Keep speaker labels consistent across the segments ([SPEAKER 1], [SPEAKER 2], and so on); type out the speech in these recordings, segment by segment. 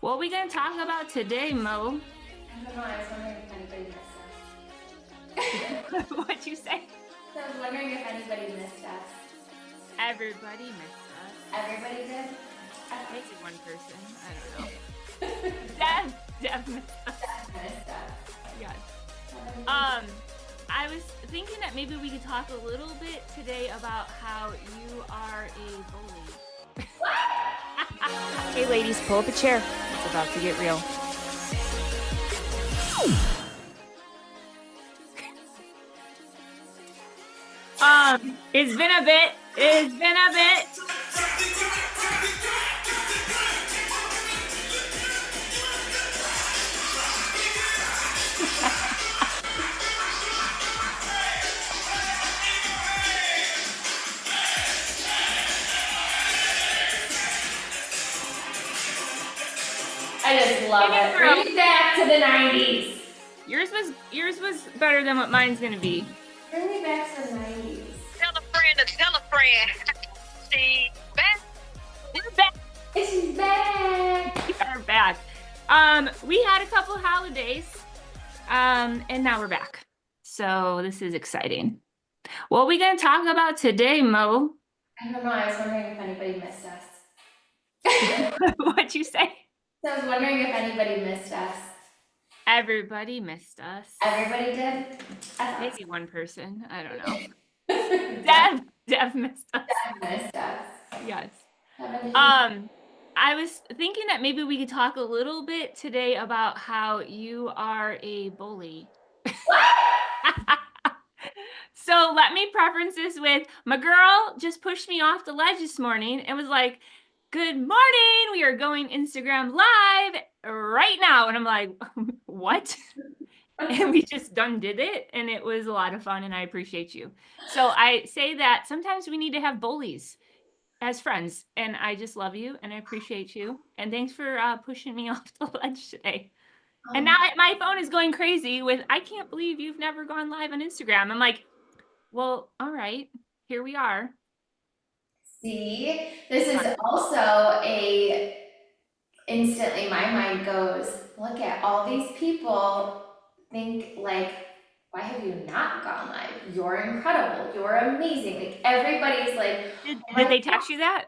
[SPEAKER 1] What are we going to talk about today, Mo?
[SPEAKER 2] I don't know. I was wondering if anybody missed us.
[SPEAKER 1] What'd you say?
[SPEAKER 2] So I was wondering if anybody missed us.
[SPEAKER 1] Everybody missed us.
[SPEAKER 2] Everybody did?
[SPEAKER 1] Maybe one person. I don't know. Deb missed us.
[SPEAKER 2] Missed us.
[SPEAKER 1] Yes. I was thinking that maybe we could talk a little bit today about how you are a bully. Hey, ladies, pull up a chair. It's about to get real. It's been a bit. It's been a bit.
[SPEAKER 2] I just love it. Bring it back to the 90s.
[SPEAKER 1] Yours was better than what mine's gonna be.
[SPEAKER 2] Bring me back to the 90s.
[SPEAKER 3] Tell a friend to tell a friend. She's back.
[SPEAKER 1] We're back.
[SPEAKER 2] She's back.
[SPEAKER 1] We are back. We had a couple holidays, and now we're back. So this is exciting. What are we gonna talk about today, Mo?
[SPEAKER 2] I don't know. I was wondering if anybody missed us.
[SPEAKER 1] What'd you say?
[SPEAKER 2] So I was wondering if anybody missed us.
[SPEAKER 1] Everybody missed us.
[SPEAKER 2] Everybody did?
[SPEAKER 1] Maybe one person. I don't know. Deb missed us.
[SPEAKER 2] Missed us.
[SPEAKER 1] Yes.
[SPEAKER 2] Haven't you?
[SPEAKER 1] I was thinking that maybe we could talk a little bit today about how you are a bully. So let me preference this with my girl just pushed me off the ledge this morning and was like, "Good morning. We are going Instagram live right now." And I'm like, "What?" And we just did it. And it was a lot of fun. And I appreciate you. So I say that sometimes we need to have bullies as friends. And I just love you and I appreciate you. And thanks for pushing me off the ledge today. And now my phone is going crazy with, "I can't believe you've never gone live on Instagram." I'm like, well, all right, here we are.
[SPEAKER 2] See, this is also instantly my mind goes, look at all these people think like, why have you not gone live? You're incredible. You're amazing. Like everybody's like,
[SPEAKER 1] Did they text you that?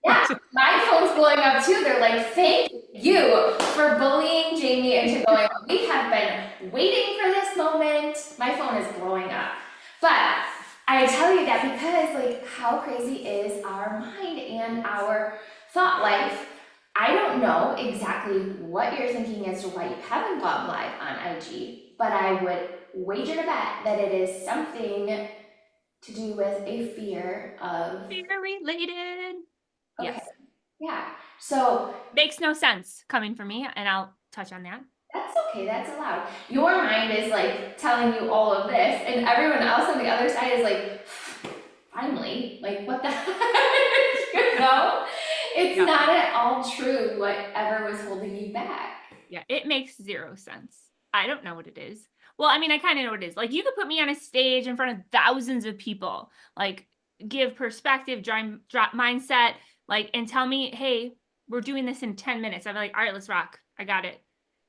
[SPEAKER 2] yeah, my phone's blowing up too. They're like, thank you for bullying Jamie into going, we have been waiting for this moment. My phone is blowing up. But I tell you that because like how crazy is our mind and our thought life. I don't know exactly what you're thinking as to why you haven't gone live on IG, but I would wager to bet that it is something to do with a fear of
[SPEAKER 1] Fear related.
[SPEAKER 2] okay.
[SPEAKER 1] Yes.
[SPEAKER 2] Yeah. So
[SPEAKER 1] Makes no sense coming from me, and I'll touch on that.
[SPEAKER 2] that's okay, that's allowed. Your mind is like telling you all of this, and everyone else on the other side is like, finally, like what the heck? You know? It's not at all true whatever was holding you back.
[SPEAKER 1] Yeah, it makes zero sense. I don't know what it is. Well, I mean, I kind of know what it is. Like, you could put me on a stage in front of thousands of people, like, give perspective, drop mindset, like, and tell me, "Hey, we're doing this in 10 minutes." I'd be like, "All right, let's rock. I got it."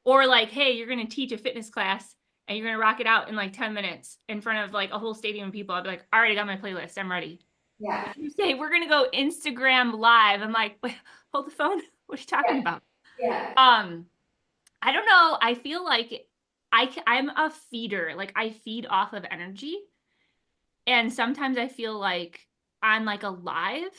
[SPEAKER 1] Or like, "Hey, you're going to teach a fitness class and you're going to rock it out in like 10 minutes in front of like a whole stadium of people." I'd be like, "All right, I got my playlist. I'm ready."
[SPEAKER 2] Yeah.
[SPEAKER 1] You say, "We're going to go Instagram live." I'm like, "Wait, hold the phone. What are you talking about?"
[SPEAKER 2] Yeah.
[SPEAKER 1] I don't know. I feel like I'm a feeder. Like I feed off of energy. And sometimes I feel like I'm like alive.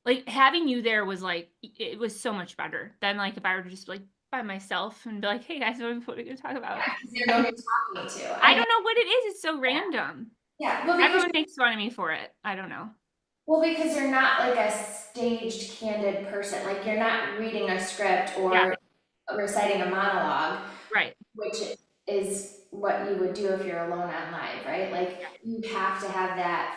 [SPEAKER 1] Like having you there was like, it was so much better than like if I were just like by myself and be like, "Hey guys, what are we going to talk about?"
[SPEAKER 2] You know who you're talking to.
[SPEAKER 1] I don't know what it is. It's so random.
[SPEAKER 2] Yeah. Well,
[SPEAKER 1] Everyone makes fun of me for it. I don't know.
[SPEAKER 2] well, because you're not like a staged, candid person. Like you're not reading a script or
[SPEAKER 1] Yeah.
[SPEAKER 2] reciting a monologue,
[SPEAKER 1] Right.
[SPEAKER 2] which is what you would do if you're alone on live, right? Like you have to have that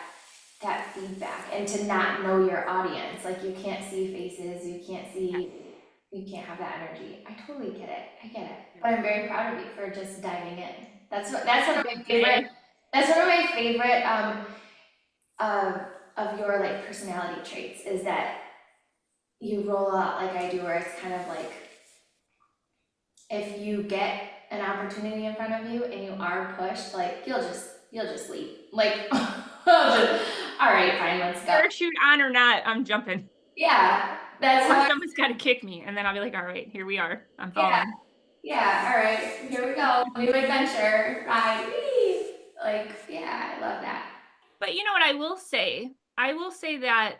[SPEAKER 2] feedback and to not know your audience. Like you can't see faces, you can't have that energy. I totally get it. I get it. But I'm very proud of you for just diving in. That's one of my favorite of your like personality traits is that you roll out like I do, where it's kind of like if you get an opportunity in front of you and you are pushed, like you'll just leave. Like, all right, fine, let's go.
[SPEAKER 1] Parachute on or not, I'm jumping.
[SPEAKER 2] Yeah, that's
[SPEAKER 1] Or
[SPEAKER 2] how.
[SPEAKER 1] someone's got to kick me, and then I'll be like, all right, here we are. I'm
[SPEAKER 2] Yeah,
[SPEAKER 1] falling.
[SPEAKER 2] yeah. All right, here we go. New adventure, ride. Whee! Like, yeah, I love that.
[SPEAKER 1] But you know what I will say? I will say that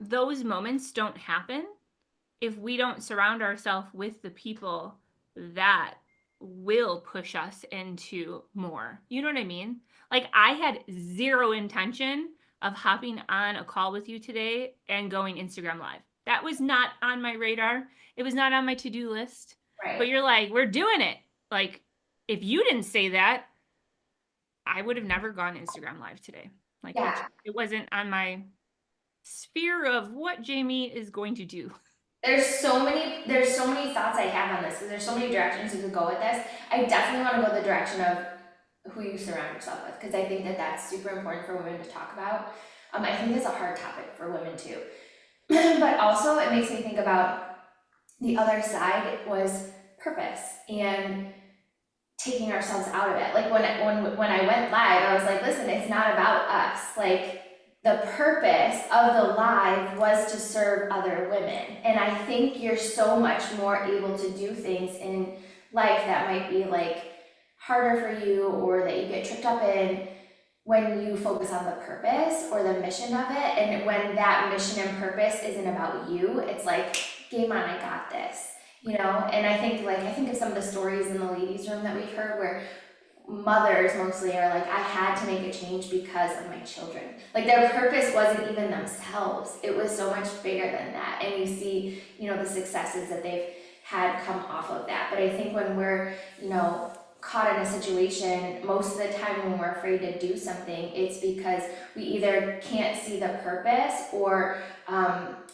[SPEAKER 1] those moments don't happen if we don't surround ourselves with the people that will push us into more. You know what I mean? Like, I had zero intention of hopping on a call with you today and going Instagram Live. That was not on my radar. It was not on my to-do list. But
[SPEAKER 2] Right.
[SPEAKER 1] you're like, we're doing it. Like, if you didn't say that, I would have never gone Instagram Live today. Like,
[SPEAKER 2] Yeah.
[SPEAKER 1] it wasn't on my sphere of what Jamie is going to do.
[SPEAKER 2] There's so many thoughts I have on this because there's so many directions you could go with this. I definitely want to go the direction of who you surround yourself with because I think that that's super important for women to talk about. I think it's a hard topic for women too, but also it makes me think about the other side was purpose and taking ourselves out of it. Like when I went live, I was like, listen, it's not about us. Like the purpose of the live was to serve other women. And I think you're so much more able to do things in life that might be like harder for you or that you get tripped up in when you focus on the purpose or the mission of it. And when that mission and purpose isn't about you, it's like, game on, I got this. You know, and I think of some of the stories in the ladies' room that we've heard where mothers mostly are like, I had to make a change because of my children. Like their purpose wasn't even themselves. It was so much bigger than that. And you see, you know, the successes that they've had come off of that. But I think when we're, you know, caught in a situation, most of the time when we're afraid to do something, it's because we either can't see the purpose or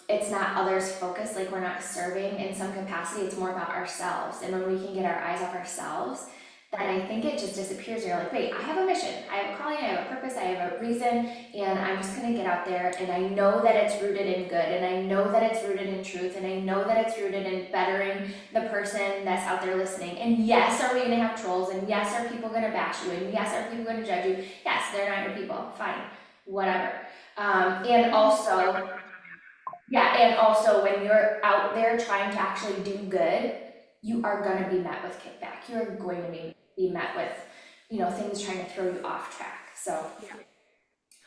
[SPEAKER 2] it's not others focused, like we're not serving in some capacity, it's more about ourselves. And when we can get our eyes off ourselves, then I think it just disappears. You're like, wait, I have a mission, I have a calling, I have a purpose, I have a reason, and I'm just gonna get out there and I know that it's rooted in good, and I know that it's rooted in truth, and I know that it's rooted in bettering the person that's out there listening. And yes, are we gonna have trolls? And yes, are people gonna bash you? And yes, are people gonna judge you? Yes, they're not your people, fine, whatever. And also, yeah, and also when you're out there trying to actually do good, you are going to be met with kickback. You're going to be met with, you know, things trying to throw you off track. So,
[SPEAKER 1] Yeah.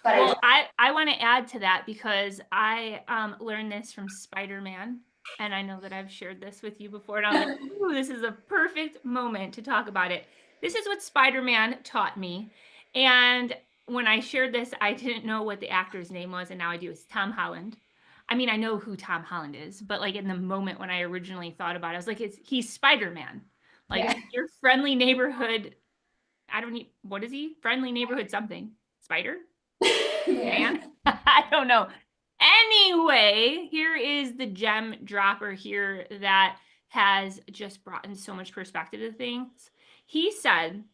[SPEAKER 2] but
[SPEAKER 1] Well, I want to add to that because I learned this from Spider-Man, and I know that I've shared this with you before, and I was like, ooh, this is a perfect moment to talk about it. This is what Spider-Man taught me, and when I shared this, I didn't know what the actor's name was, and now I do. It's Tom Holland. I mean, I know who Tom Holland is, but like in the moment when I originally thought about it, I was like, he's Spider-Man, like
[SPEAKER 2] yeah,
[SPEAKER 1] your friendly neighborhood. I don't need, what is he? Friendly neighborhood something. Spider?
[SPEAKER 2] man.
[SPEAKER 1] Man? I don't know. Anyway, here is the gem dropper here that has just brought in so much perspective to things. He said,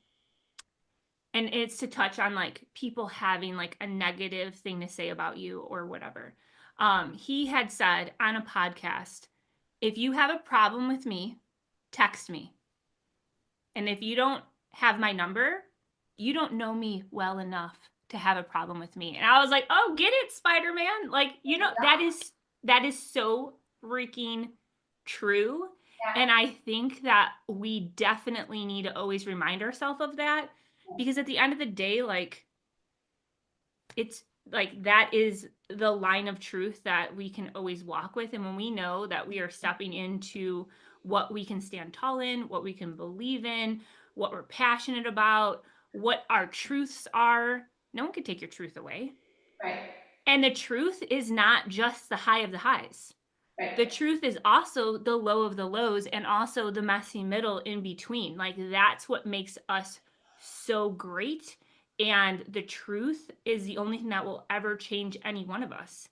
[SPEAKER 1] and it's to touch on like people having like a negative thing to say about you or whatever. He had said on a podcast, if you have a problem with me, text me. And if you don't have my number, you don't know me well enough to have a problem with me. And I was like, "Oh, get it, Spider-Man." Like, you know, that is so freaking true.
[SPEAKER 2] Yeah,
[SPEAKER 1] And I think that we definitely need to always remind ourselves of that because at the end of the day, like it's like that is the line of truth that we can always walk with. And when we know that we are stepping into what we can stand tall in, what we can believe in, what we're passionate about, what our truths are, no one can take your truth away.
[SPEAKER 2] right,
[SPEAKER 1] And the truth is not just the high of the highs. The
[SPEAKER 2] right,
[SPEAKER 1] truth is also the low of the lows and also the messy middle in between. Like that's what makes us so great. And the truth is the only thing that will ever change any one of us.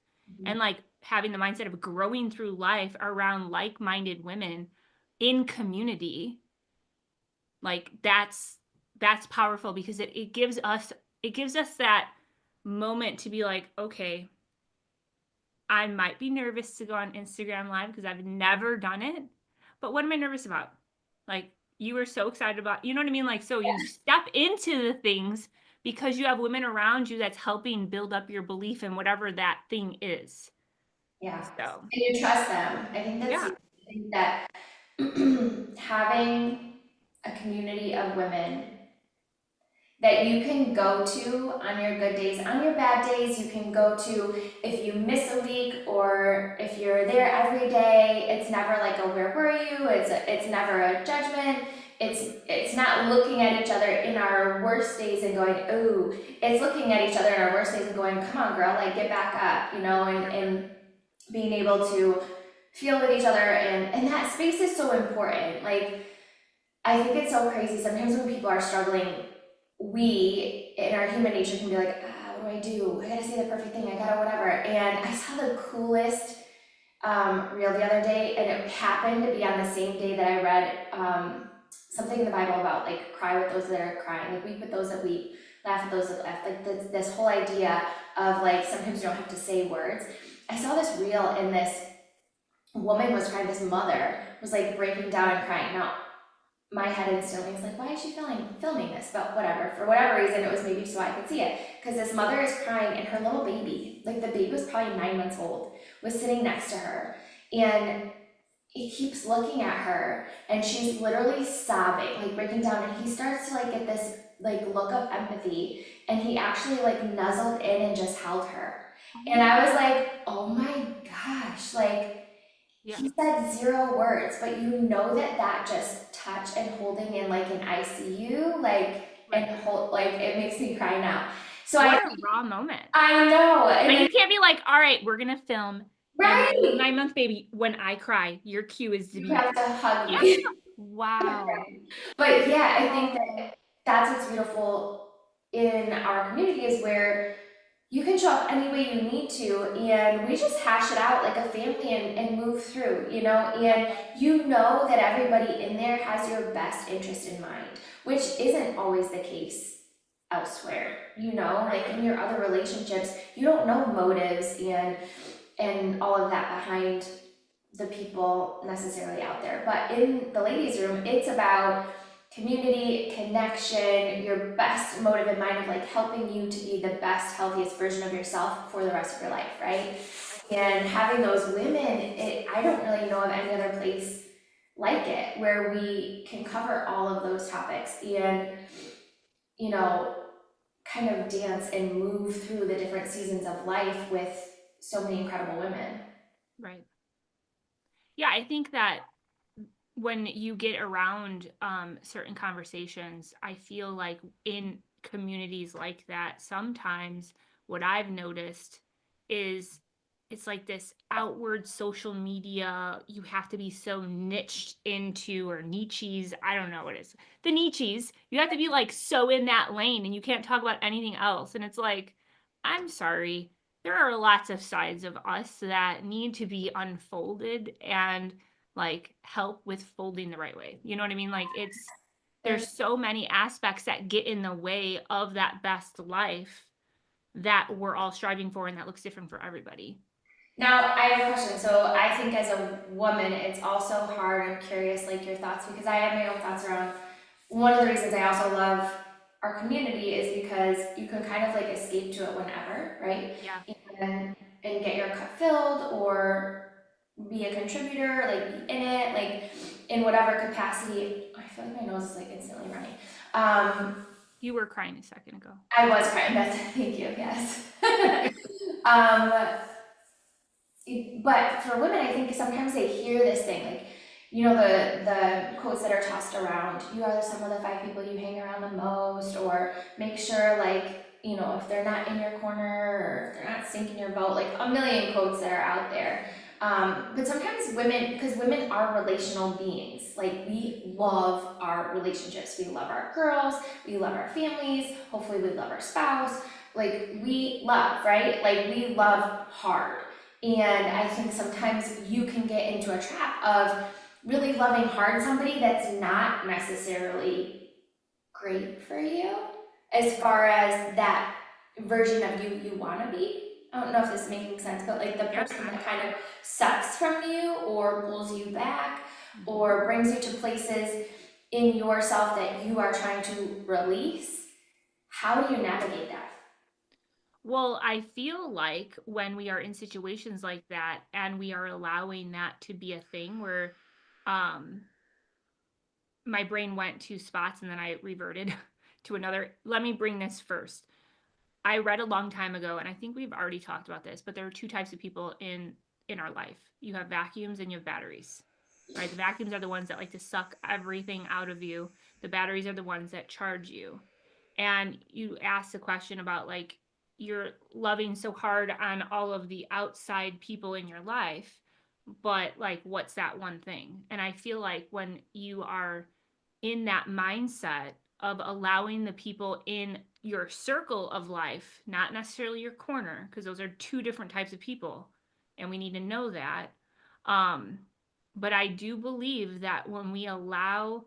[SPEAKER 1] And like having the mindset of growing through life around like minded women in community, like that's powerful because it gives us that moment to be like, okay, I might be nervous to go on Instagram Live because I've never done it. But what am I nervous about? Like, you were so excited about, you know what I mean? Like, so you step into the things because you have women around you that's helping build up your belief in whatever that thing is.
[SPEAKER 2] Yeah.
[SPEAKER 1] So,
[SPEAKER 2] And you trust them. I think that's,
[SPEAKER 1] yeah.
[SPEAKER 2] I think that having a community of women that you can go to on your good days, on your bad days, you can go to if you miss a week or if you're there every day. It's never like a where were you? It's never a judgment. It's not looking at each other in our worst days and going, ooh. It's looking at each other in our worst days and going, come on, girl, like get back up, you know, and being able to feel with each other and that space is so important. Like I think it's so crazy. Sometimes when people are struggling, we in our human nature can be like, what do I do? I gotta say the perfect thing, I gotta whatever. And I saw the coolest reel the other day, and it happened to be on the same day that I read something in the Bible about like cry with those that are crying, like weep with those that weep, laugh with those that laugh. Like this whole idea of like sometimes you don't have to say words. I saw this reel, and this woman was crying, this mother was like breaking down and crying. Now, my head instantly was like, why is she filming this? But whatever, for whatever reason, it was maybe so I could see it. Because this mother is crying, and her little baby, like the baby was probably 9 months old, was sitting next to her. And he keeps looking at her, and she's literally sobbing, like breaking down. And he starts to like get this like look of empathy, and he actually like nuzzled in and just held her. And I was like, oh my gosh, like
[SPEAKER 1] Yeah.
[SPEAKER 2] he said 0 words, but you know that just touch and holding in like an ICU, like and hold like it makes me cry now. So
[SPEAKER 1] What a raw moment.
[SPEAKER 2] I know, and
[SPEAKER 1] Like you can't be like, all right, we're gonna film. And my
[SPEAKER 2] right,
[SPEAKER 1] 9 month baby, when I cry, your cue is to
[SPEAKER 2] you
[SPEAKER 1] be,
[SPEAKER 2] have to hug
[SPEAKER 1] yeah.
[SPEAKER 2] me.
[SPEAKER 1] Wow.
[SPEAKER 2] But yeah, I think that that's what's beautiful in our community is where you can show up any way you need to, and we just hash it out like a family and move through, you know, and you know that everybody in there has your best interest in mind, which isn't always the case elsewhere, you know, like in your other relationships, you don't know motives and all of that behind the people necessarily out there. But in the ladies' room, it's about community, connection, your best motive in mind of like helping you to be the best, healthiest version of yourself for the rest of your life, right? And having those women, I don't really know of any other place like it where we can cover all of those topics and, you know, kind of dance and move through the different seasons of life with so many incredible women.
[SPEAKER 1] Right. Yeah, I think that when you get around certain conversations, I feel like in communities like that, sometimes what I've noticed is it's like this outward social media, you have to be so niched into, or niches, I don't know what it is. The niches, you have to be like so in that lane and you can't talk about anything else. And it's like, I'm sorry, there are lots of sides of us that need to be unfolded and like help with folding the right way. You know what I mean? Like there's so many aspects that get in the way of that best life that we're all striving for and that looks different for everybody.
[SPEAKER 2] Now, I have a question. So I think as a woman, it's also hard. I'm curious, like your thoughts, because I have my own thoughts around. One of the reasons I also love our community is because you can kind of like escape to it whenever, right?
[SPEAKER 1] Yeah.
[SPEAKER 2] And get your cup filled or be a contributor, like be in it, like in whatever capacity. I feel like my nose is like instantly running.
[SPEAKER 1] You were crying a second ago.
[SPEAKER 2] I was crying. That's thank you. Yes. um, but for women, I think sometimes they hear this thing, like, you know, the quotes that are tossed around, you are the sum of the 5 people you hang around the most, or make sure, like, you know, if they're not in your corner, or if they're not sinking your boat, like a million quotes that are out there. But sometimes women, because women are relational beings, like we love our relationships, we love our girls, we love our families, hopefully we love our spouse, like we love, right? Like we love hard. And I think sometimes you can get into a trap of really loving hard somebody that's not necessarily great for you as far as that version of you want to be. I don't know if this is making sense, but like the person that kind of sucks from you or pulls you back or brings you to places in yourself that you are trying to release? How do you navigate that?
[SPEAKER 1] Well, I feel like when we are in situations like that and we are allowing that to be a thing where um my brain went to spots and then I reverted to another. Let me bring this first. I read a long time ago, and I think we've already talked about this, but there are two types of people in our life. You have vacuums and you have batteries. Right? The vacuums are the ones that like to suck everything out of you. The batteries are the ones that charge you. And you asked the question about like you're loving so hard on all of the outside people in your life, but like what's that one thing? And I feel like when you are in that mindset of allowing the people in your circle of life, not necessarily your corner, because those are two different types of people, and we need to know that. Um, but I do believe that when we allow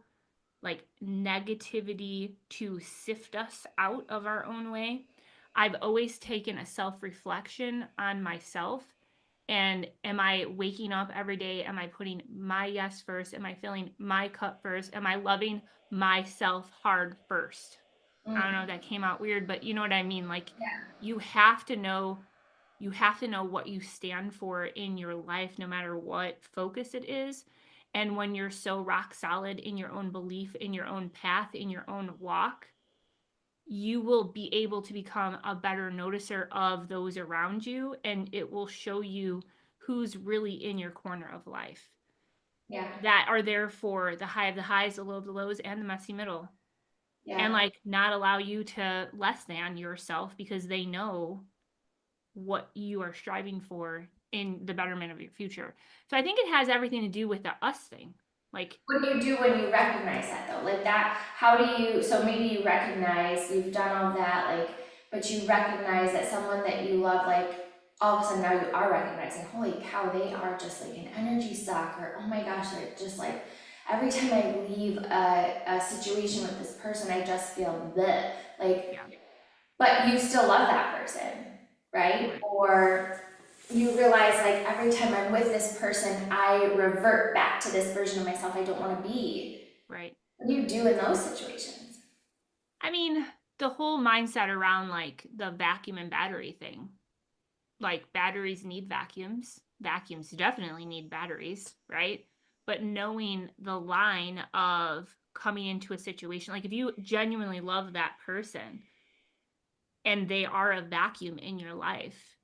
[SPEAKER 1] like negativity to sift us out of our own way, I've always taken a self reflection on myself. And am I waking up every day? Am I putting my yes first? Am I filling my cup first? Am I loving myself hard first? I don't know if that came out weird, but you know what I mean? Like you have to know what you stand for in your life no matter what focus it is. And when you're so rock solid in your own belief, in your own path, in your own walk, you will be able to become a better noticer of those around you, and it will show you who's really in your corner of life
[SPEAKER 2] Yeah,
[SPEAKER 1] that are there for the high of the highs, the low of the lows, and the messy middle. And
[SPEAKER 2] yeah.
[SPEAKER 1] like not allow you to less than yourself because they know what you are striving for in the betterment of your future. So I think it has everything to do with the us thing. Like,
[SPEAKER 2] What do you do when you recognize that though? Like that, how do you, so maybe you recognize, you've done all that, like, but you recognize that someone that you love, like, all of a sudden now you are recognizing, holy cow, they are just like an energy suck, or oh my gosh, they're just like, every time I leave a situation with this person, I just feel bleh. Like,
[SPEAKER 1] yeah,
[SPEAKER 2] but you still love that person, right?
[SPEAKER 1] right,
[SPEAKER 2] Or you realize like every time I'm with this person, I revert back to this version of myself I don't want to be.
[SPEAKER 1] right.
[SPEAKER 2] What do you do in those situations?
[SPEAKER 1] I mean, the whole mindset around like the vacuum and battery thing. Like batteries need vacuums. Vacuums definitely need batteries, right? But knowing the line of coming into a situation, like if you genuinely love that person and they are a vacuum in your life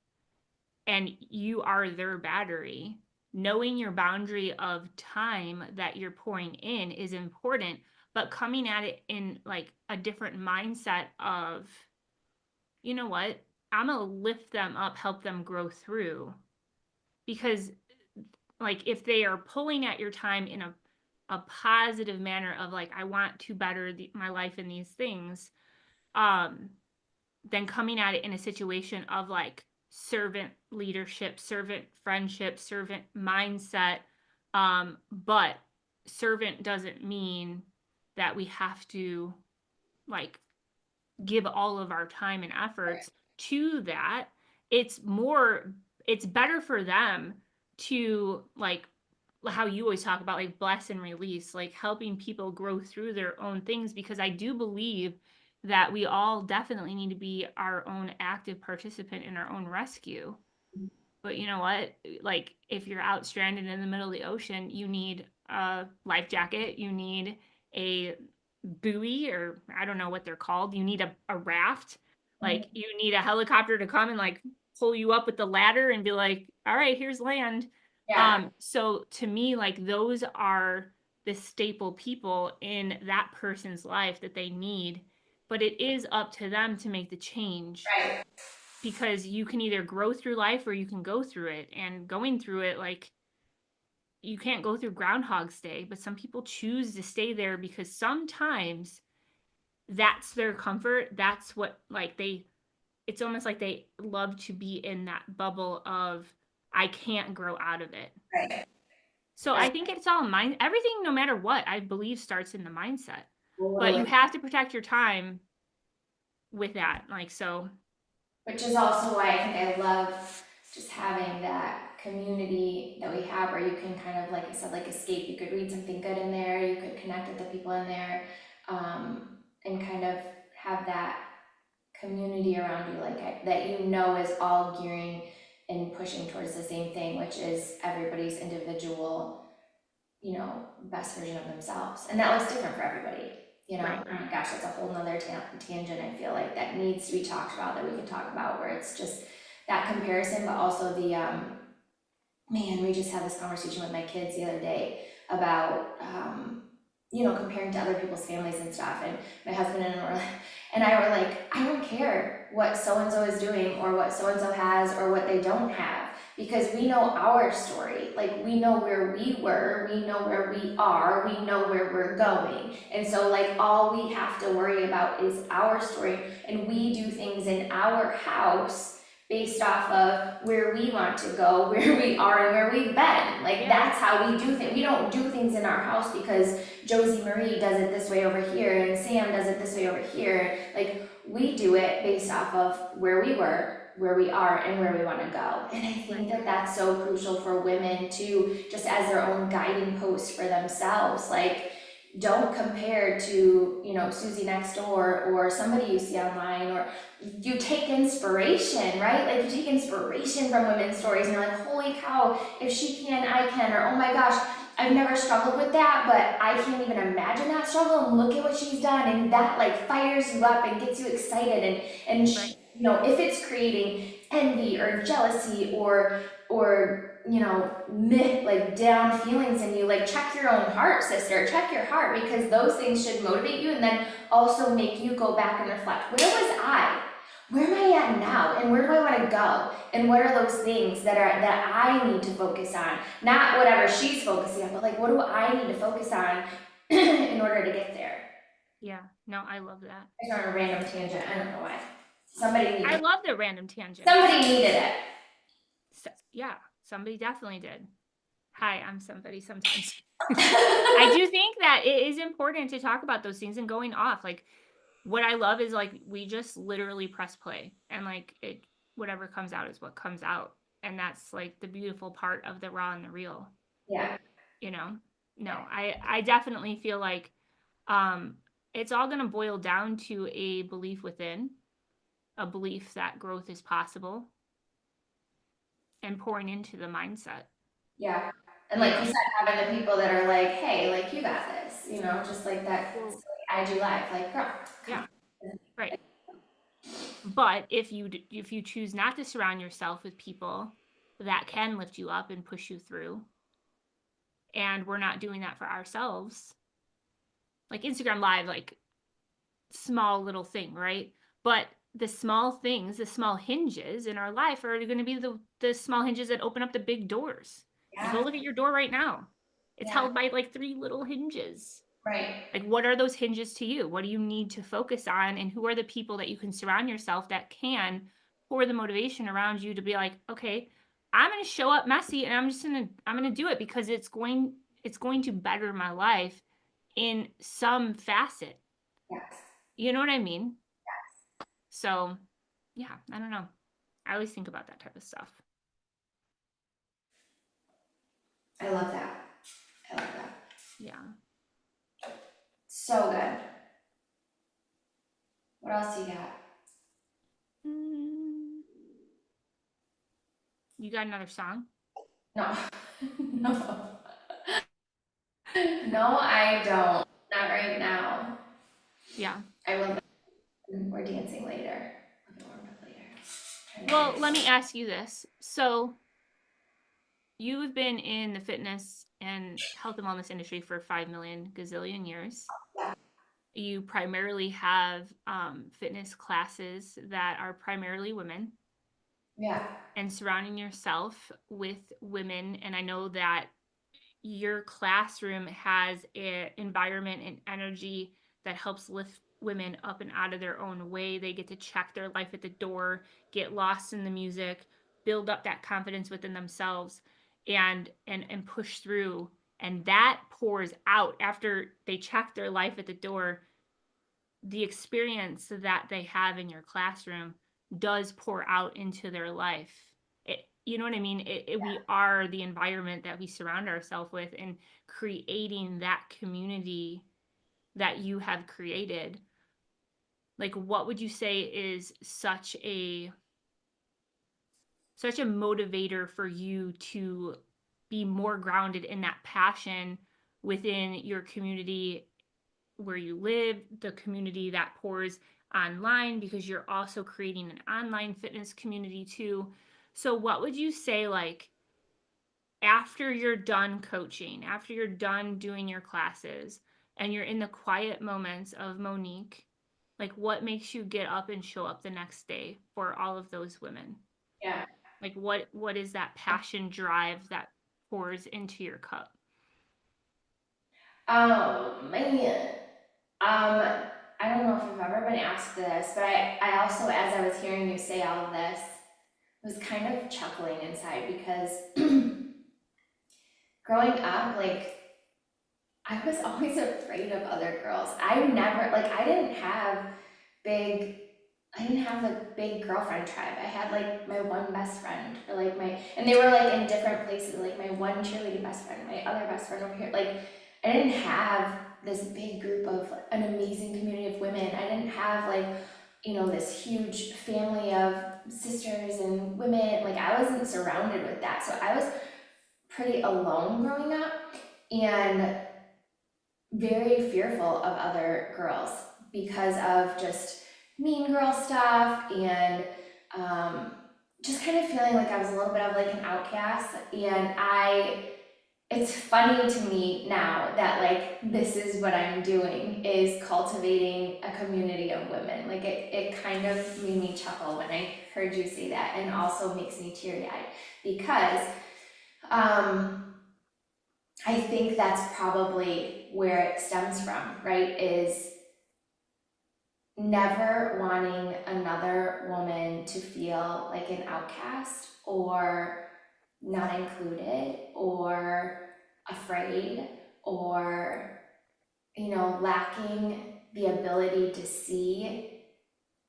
[SPEAKER 1] and you are their battery, knowing your boundary of time that you're pouring in is important, but coming at it in like a different mindset of, you know what? I'm going to lift them up, help them grow through because like if they are pulling at your time in a positive manner of like I want to better my life in these things, um then coming at it in a situation of like servant leadership, servant friendship, servant mindset, but servant doesn't mean that we have to like give all of our time and efforts to that. It's more, it's better for them to like how you always talk about like bless and release, like helping people grow through their own things, because I do believe that we all definitely need to be our own active participant in our own rescue. But you know what? Like, if you're out stranded in the middle of the ocean, you need a life jacket, you need a buoy, or I don't know what they're called. You need a raft. Like, you need a helicopter to come and like pull you up with the ladder and be like, all right, here's land.
[SPEAKER 2] Yeah,
[SPEAKER 1] So to me, like, those are the staple people in that person's life that they need. But it is up to them to make the change
[SPEAKER 2] right,
[SPEAKER 1] because you can either grow through life or you can go through it. And going through it, like, you can't go through Groundhog's Day, but some people choose to stay there because sometimes that's their comfort. That's what, like, it's almost like they love to be in that bubble of, I can't grow out of it.
[SPEAKER 2] right,
[SPEAKER 1] So I
[SPEAKER 2] right.
[SPEAKER 1] think it's all mind, everything, no matter what, I believe starts in the mindset. But
[SPEAKER 2] Totally.
[SPEAKER 1] you have to protect your time with that. Like, so,
[SPEAKER 2] Which is also why I think I love just having that community that we have where you can kind of, like I said, like escape. You could read something good in there, you could connect with the people in there, and kind of have that community around you, that you know is all gearing and pushing towards the same thing, which is everybody's individual, best version of themselves. And that looks different for everybody,
[SPEAKER 1] Right.
[SPEAKER 2] Oh my gosh, that's a whole nother tangent, I feel like, that needs to be talked about, that we can talk about, where it's just that comparison, but also the, man, we just had this conversation with my kids the other day about, comparing to other people's families and stuff. And my husband and I were like, I don't care what so-and-so is doing or what so-and-so has or what they don't have, because we know our story. Like, we know where we were, we know where we are, we know where we're going. And so, like, all we have to worry about is our story, and we do things in our house based off of where we want to go, where we are, and where we've been. Like,
[SPEAKER 1] Yeah.
[SPEAKER 2] that's how we do things. We don't do things in our house because Josie Marie does it this way over here and Sam does it this way over here. Like, we do it based off of where we were, where we are, and where we want to go. And I think that that's so crucial for women to, just as their own guiding post for themselves. Like, don't compare to, Susie next door or somebody you see online, or you take inspiration, right? Like, you take inspiration from women's stories and you're like, holy cow, if she can, I can. Or, oh my gosh, I've never struggled with that, but I can't even imagine that struggle, and look at what she's done. And that, like, fires you up and gets you excited. And
[SPEAKER 1] Right.
[SPEAKER 2] if it's creating envy or jealousy or like down feelings in you, like, check your own heart, sister, check your heart, because those things should motivate you and then also make you go back and reflect, where was I? Where am I at now? And where do I want to go? And what are those things that I need to focus on? Not whatever she's focusing on, but like, what do I need to focus on in order to get there?
[SPEAKER 1] Yeah. No, I love that.
[SPEAKER 2] It's on a random tangent. I don't know why.
[SPEAKER 1] I love the random tangent.
[SPEAKER 2] Somebody needed it.
[SPEAKER 1] So, yeah, somebody definitely did. Hi, I'm somebody sometimes. I do think that it is important to talk about those things and going off. Like, what I love is, like, we just literally press play, and like, whatever comes out is what comes out. And that's like the beautiful part of the raw and the real.
[SPEAKER 2] Yeah.
[SPEAKER 1] No, I definitely feel like it's all going to boil down to a belief within, a belief that growth is possible, and pouring into the mindset.
[SPEAKER 2] Yeah. And like you said, having the people that are like, hey, like, you got this, just like that IG Live, like, girl.
[SPEAKER 1] Yeah. Right. But if you choose not to surround yourself with people that can lift you up and push you through, and we're not doing that for ourselves, like Instagram Live, like, small little thing, right? But the small things, the small hinges in our life are going to be the small hinges that open up the big doors.
[SPEAKER 2] Yeah.
[SPEAKER 1] Go look at your door right now. It's held by like 3 little hinges.
[SPEAKER 2] Right.
[SPEAKER 1] Like, what are those hinges to you? What do you need to focus on? And who are the people that you can surround yourself that can pour the motivation around you to be like, okay, I'm going to show up messy, and I'm going to do it because it's going to better my life in some facet.
[SPEAKER 2] Yes.
[SPEAKER 1] You know what I mean?
[SPEAKER 2] Yes.
[SPEAKER 1] So, yeah, I don't know. I always think about that type of stuff.
[SPEAKER 2] I love that.
[SPEAKER 1] Yeah.
[SPEAKER 2] So good. What else you got?
[SPEAKER 1] You got another song?
[SPEAKER 2] No. No. No, I don't. Not right now.
[SPEAKER 1] Yeah.
[SPEAKER 2] I will. We're dancing later.
[SPEAKER 1] Well, let me ask you this. So, you've been in the fitness and health and wellness industry for 5 million gazillion years.
[SPEAKER 2] Yeah.
[SPEAKER 1] You primarily have fitness classes that are primarily women.
[SPEAKER 2] Yeah.
[SPEAKER 1] And surrounding yourself with women. And I know that your classroom has an environment and energy that helps lift women up and out of their own way. They get to check their life at the door, get lost in the music, build up that confidence within themselves, and push through. And that pours out after they check their life at the door. The experience that they have in your classroom does pour out into their life. you know what I mean? We are the environment that we surround ourselves with, and creating that community that you have created. Like, what would you say is such a motivator for you to be more grounded in that passion within your community where you live, the community that pours online, because you're also creating an online fitness community too. So, what would you say, like, after you're done coaching, after you're done doing your classes, and you're in the quiet moments of Monique, like, what makes you get up and show up the next day for all of those women?
[SPEAKER 2] Yeah.
[SPEAKER 1] Like, what is that passion drive that pours into your cup?
[SPEAKER 2] Oh man. I don't know if I've ever been asked this, but I also, as I was hearing you say all of this, was kind of chuckling inside because growing up, like, I was always afraid of other girls. I never, like, big, I didn't have a big girlfriend tribe. I had like my one best friend, or like and they were like in different places, like my one cheerleading best friend, my other best friend over here. Like, I didn't have this big group of an amazing community of women. I didn't have like, this huge family of sisters and women. Like, I wasn't surrounded with that. So I was pretty alone growing up and very fearful of other girls because of just mean girl stuff and just kind of feeling like I was a little bit of like an outcast. It's funny to me now that like this is what I'm doing, is cultivating a community of women. Like it kind of made me chuckle when I heard you say that, and also makes me teary-eyed because I think that's probably where it stems from, right? Is never wanting another woman to feel like an outcast or not included or afraid or, lacking the ability to see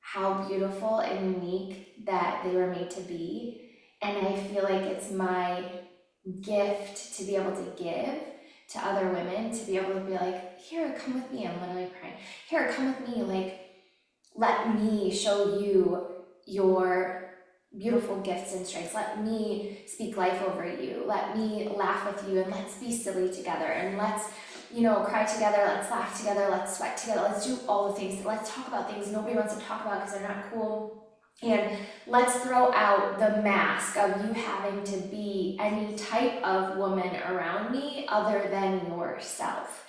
[SPEAKER 2] how beautiful and unique that they were made to be. And I feel like it's my gift to be able to give to other women, to be able to be like, here, come with me. I'm literally crying. Here, come with me. Like, let me show you your beautiful gifts and strengths. Let me speak life over you. Let me laugh with you, and let's be silly together. And let's, cry together. Let's laugh together. Let's sweat together. Let's do all the things. Let's talk about things nobody wants to talk about because they're not cool. And let's throw out the mask of you having to be any type of woman around me other than yourself.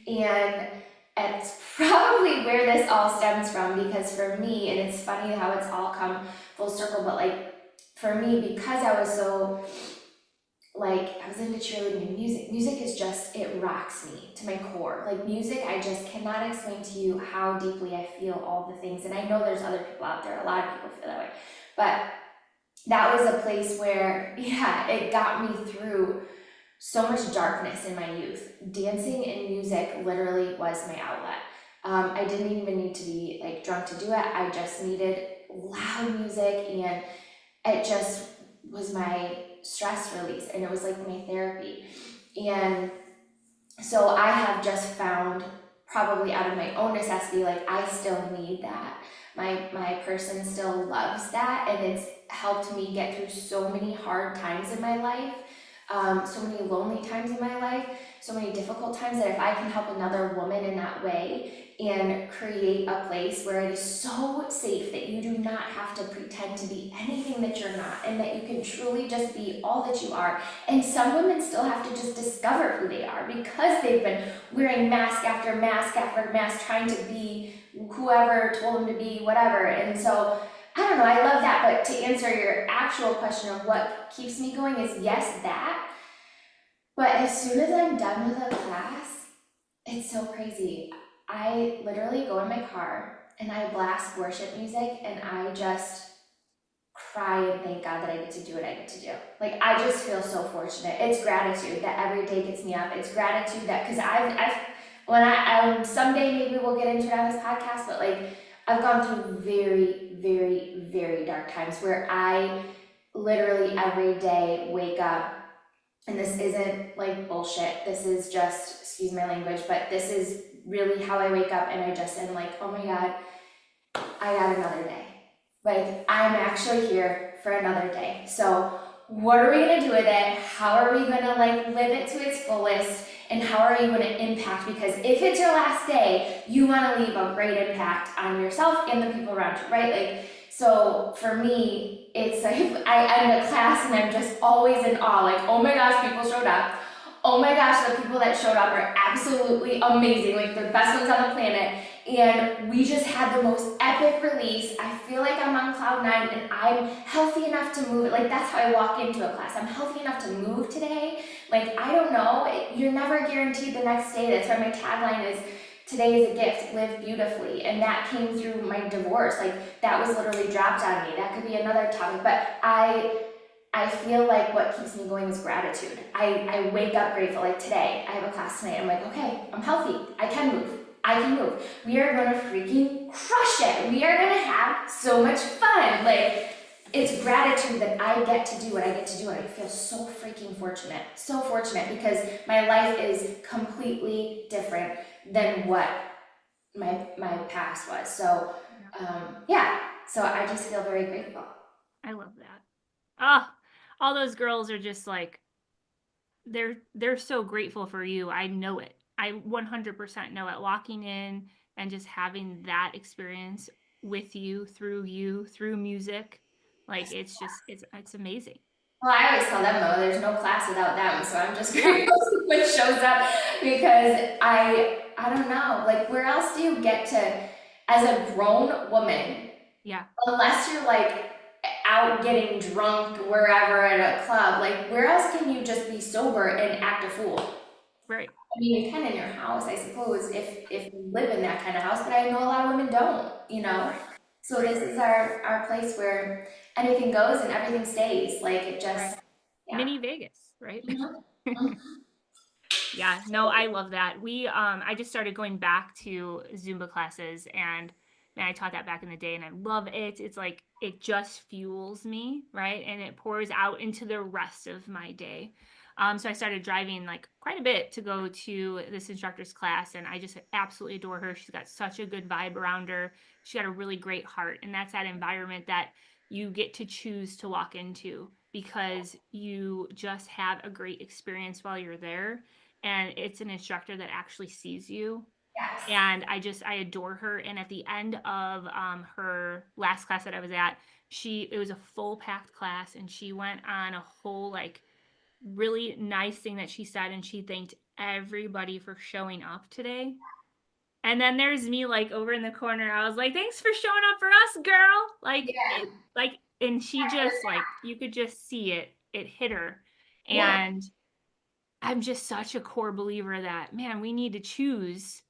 [SPEAKER 2] And it's probably where this all stems from, because for me, and it's funny how it's all come full circle, but like for me, because I was so like, I was into cheerleading and music. Music is just, it rocks me to my core. Like music, I just cannot explain to you how deeply I feel all the things. And I know there's other people out there, a lot of people feel that way. But that was a place where, yeah, it got me through so much darkness in my youth. Dancing and music literally was my outlet. I didn't even need to be like drunk to do it. I just needed loud music, and it just was my stress release, and it was like my therapy. And so I have just found, probably out of my own necessity, like I still need that. My person still loves that, and it's helped me get through so many hard times in my life, so many lonely times in my life, so many difficult times, that if I can help another woman in that way and create a place where it is so safe that you do not have to pretend to be anything that you're not, and that you can truly just be all that you are. And some women still have to just discover who they are because they've been wearing mask after mask after mask, trying to be whoever told them to be, whatever. And so I don't know, I love that. But to answer your actual question of what keeps me going is, yes, that. But as soon as I'm done with a class, it's so crazy. I literally go in my car and I blast worship music, and I just cry and thank God that I get to do what I get to do. Like, I just feel so fortunate. It's gratitude that every day gets me up. It's gratitude that, because someday maybe we'll get into it on this podcast, but like, I've gone through very, very, very dark times where I literally every day wake up, and this isn't like bullshit. This is just, excuse my language, but this is really how I wake up, and I just am like, oh my God, I got another day. Like, I'm actually here for another day. So, what are we gonna do with it? How are we gonna like live it to its fullest? And how are you gonna impact? Because if it's your last day, you wanna leave a great impact on yourself and the people around you, right? Like, so for me, it's like I end a class and I'm just always in awe. Like, oh my gosh, people showed up. Oh my gosh, the people that showed up are absolutely amazing, like the best ones on the planet. And we just had the most epic release. I feel like I'm on cloud nine and I'm healthy enough to move. Like, that's how I walk into a class. I'm healthy enough to move today. Like, I don't know. You're never guaranteed the next day. That's why my tagline is today is a gift, live beautifully. And that came through my divorce. Like, that was literally dropped on me. That could be another topic. But I feel like what keeps me going is gratitude. I wake up grateful. Like today, I have a class tonight. I'm like, okay, I'm healthy. I can move. I can move. We are gonna freaking crush it. We are gonna have so much fun. Like, it's gratitude that I get to do what I get to do, and I feel so freaking fortunate. So fortunate because my life is completely different than what my past was. So, yeah. So I just feel very grateful.
[SPEAKER 1] I love that. Ah, all those girls are just like they're so grateful for you. I know it. I 100% know it. Walking in and just having that experience with you, through music, like it's just it's amazing.
[SPEAKER 2] Well, I always tell them though, there's no class without them, so I'm just
[SPEAKER 1] Yeah.
[SPEAKER 2] grateful when shows up because I don't know, like where else do you get to, as a grown woman,
[SPEAKER 1] Yeah.
[SPEAKER 2] unless you're like out getting drunk wherever at a club, like where else can you just be sober and act a fool?
[SPEAKER 1] Right.
[SPEAKER 2] I mean, you can in your house, I suppose, if you live in that kind of house, but I know a lot of women don't, you know?
[SPEAKER 1] Right.
[SPEAKER 2] So
[SPEAKER 1] Right.
[SPEAKER 2] this is our place where anything goes and everything stays, like it
[SPEAKER 1] Right.
[SPEAKER 2] just, yeah.
[SPEAKER 1] Mini Vegas, right?
[SPEAKER 2] Mhm. Mhm.
[SPEAKER 1] Yeah, no, I love that. I just started going back to Zumba classes, and man, I taught that back in the day and I love it. It's like it just fuels me, right? And it pours out into the rest of my day. So I started driving like quite a bit to go to this instructor's class, and I just absolutely adore her. She's got such a good vibe around her. She got a really great heart, and that's that environment that you get to choose to walk into because you just have a great experience while you're there, and it's an instructor that actually sees you.
[SPEAKER 2] Yes.
[SPEAKER 1] And I adore her. And at the end of her last class that I was at, it was a full packed class, and she went on a whole like really nice thing that she said, and she thanked everybody for showing up today. And then there's me like over in the corner. I was like, "Thanks for showing up for us, girl."
[SPEAKER 2] Yeah.
[SPEAKER 1] And she just like you could just see it. It hit her.
[SPEAKER 2] Yeah.
[SPEAKER 1] And I'm just such a core believer that, man, we need to choose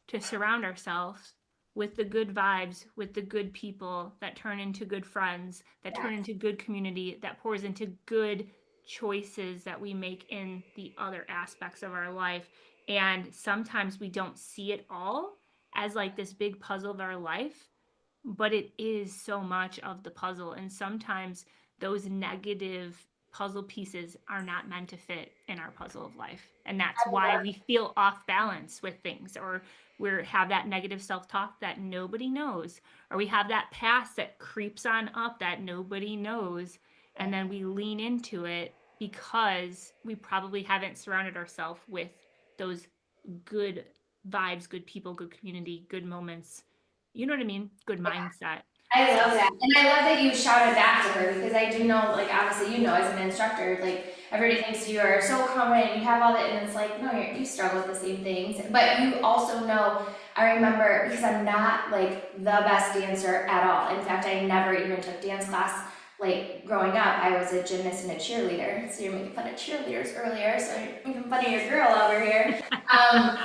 [SPEAKER 1] to surround ourselves with the good vibes, with the good people that turn into good friends, that turn
[SPEAKER 2] Yes.
[SPEAKER 1] into good community, that pours into good choices that we make in the other aspects of our life. And sometimes we don't see it all as like this big puzzle of our life, but it is so much of the puzzle. And sometimes those negative puzzle pieces are not meant to fit in our puzzle of life. And that's why we feel off balance with things, or we have that negative self talk that nobody knows, or we have that past that creeps on up that nobody knows. And then we lean into it because we probably haven't surrounded ourselves with those good vibes, good people, good community, good moments. You know what I mean? Good mindset.
[SPEAKER 2] I
[SPEAKER 1] So,
[SPEAKER 2] love that. And I love that you shouted back to her because I do know, like, obviously, you know, as an instructor, like, everybody thinks you are so confident, you have all that, and it's like, no, you struggle with the same things. But you also know, I remember, because I'm not, like, the best dancer at all. In fact, I never even took dance class. Like, growing up, I was a gymnast and a cheerleader. So you're making fun of cheerleaders earlier, so you're making fun of your girl over here. Um,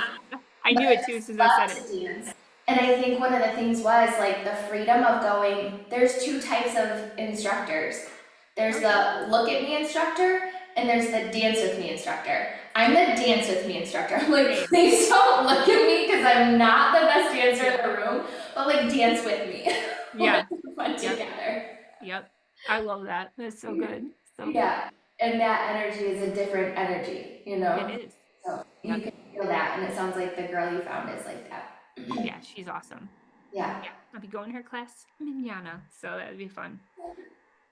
[SPEAKER 1] I
[SPEAKER 2] but
[SPEAKER 1] knew
[SPEAKER 2] I
[SPEAKER 1] it too as
[SPEAKER 2] just
[SPEAKER 1] soon as I said
[SPEAKER 2] love
[SPEAKER 1] it.
[SPEAKER 2] to dance. And I think one of the things was like the freedom of going, there's two types of instructors. There's
[SPEAKER 1] Okay.
[SPEAKER 2] the look at me instructor and there's the dance with me instructor. I'm the dance with me instructor. I'm like,
[SPEAKER 1] Same.
[SPEAKER 2] please don't look at me because I'm not the best dancer
[SPEAKER 1] Yeah.
[SPEAKER 2] in the room, but like dance with me.
[SPEAKER 1] Yeah.
[SPEAKER 2] Let's have fun
[SPEAKER 1] Yep.
[SPEAKER 2] together.
[SPEAKER 1] Yep. I love that. That's so good. So good.
[SPEAKER 2] Yeah. And that energy is a different energy, you know?
[SPEAKER 1] It is.
[SPEAKER 2] So you
[SPEAKER 1] Yep.
[SPEAKER 2] can feel that. And it sounds like the girl you found is like that.
[SPEAKER 1] Yeah, she's awesome.
[SPEAKER 2] Yeah.
[SPEAKER 1] Yeah, I'll be going to her class manana, so that would be fun.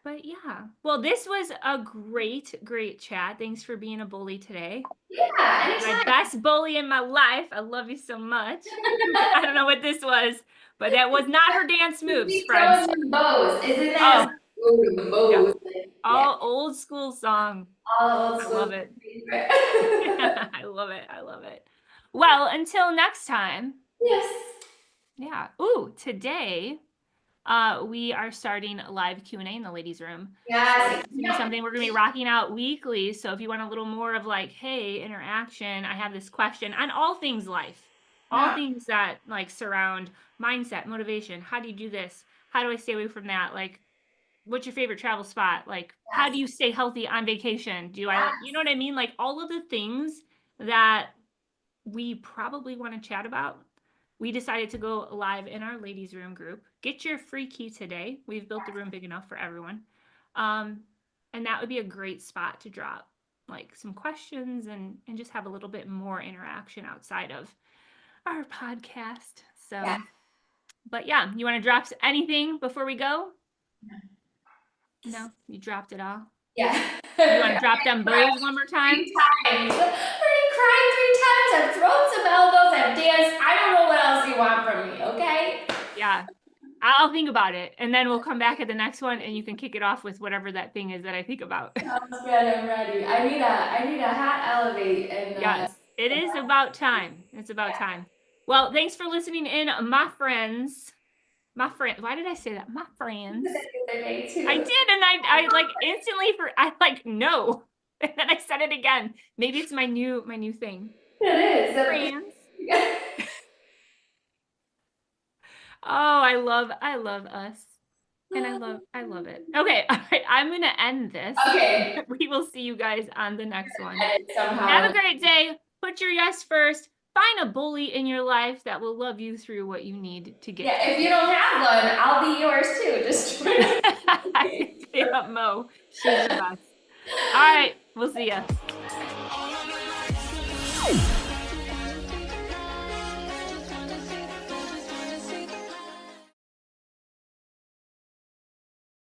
[SPEAKER 1] But yeah, well, this was a great chat. Thanks for being a bully today.
[SPEAKER 2] Yeah,
[SPEAKER 1] My
[SPEAKER 2] anytime.
[SPEAKER 1] best bully in my life. I love you so much. I don't know what this was, but that was not her dance moves,
[SPEAKER 2] Be
[SPEAKER 1] friends.
[SPEAKER 2] throwing your bows. Isn't
[SPEAKER 1] Oh,
[SPEAKER 2] that ooh, the
[SPEAKER 1] yeah.
[SPEAKER 2] bows? Yeah.
[SPEAKER 1] All old school song.
[SPEAKER 2] All old
[SPEAKER 1] I
[SPEAKER 2] school
[SPEAKER 1] love it.
[SPEAKER 2] favorite.
[SPEAKER 1] I love it. I love it. Well, until next time.
[SPEAKER 2] Yes.
[SPEAKER 1] Yeah. Ooh, today we are starting a live Q&A in the ladies' room. So
[SPEAKER 2] Yes.
[SPEAKER 1] it's gonna be something we're gonna be rocking out weekly. So if you want a little more of like, hey, interaction, I have this question on all things life, all
[SPEAKER 2] Yeah.
[SPEAKER 1] things that like surround mindset, motivation. How do you do this? How do I stay away from that? Like, what's your favorite travel spot? Like, how do you stay healthy on vacation? Do I, you know what I mean? Like all of the things that we probably want to chat about. We decided to go live in our ladies' room group. Get your free key today. We've built the room big enough for everyone. And that would be a great spot to drop like some questions and just have a little bit more interaction outside of our podcast. So,
[SPEAKER 2] Yeah.
[SPEAKER 1] but yeah, you want to drop anything before we go? No, you dropped it all.
[SPEAKER 2] Yeah.
[SPEAKER 1] You want to drop them bows one more time?
[SPEAKER 2] 3 times. Already cried 3 times. I've thrown some elbows. I've danced. I don't know what else you want from me, okay?
[SPEAKER 1] Yeah. I'll think about it, and then we'll come back at the next one, and you can kick it off with whatever that thing is that I think about.
[SPEAKER 2] Sounds good. I'm ready. I need a hot elevate and
[SPEAKER 1] Yes, it is about time. It's about time. Well, thanks for listening in, my friends. My friend. Why did I say that? My friends.
[SPEAKER 2] the other day too.
[SPEAKER 1] I did, and I like instantly I like no, and then I said it again. Maybe it's my new thing.
[SPEAKER 2] It is.
[SPEAKER 1] Friends. Oh, I love us. And I love it. Okay, all right, I'm gonna end this.
[SPEAKER 2] Okay.
[SPEAKER 1] We will see you guys on the next one.
[SPEAKER 2] Somehow.
[SPEAKER 1] Have a great day. Put your yes first. Find a bully in your life that will love you through what you need to get.
[SPEAKER 2] Yeah, if you don't have one, I'll be yours too. Just join us.
[SPEAKER 1] Yeah, Mo. She's the best. All right, we'll see ya.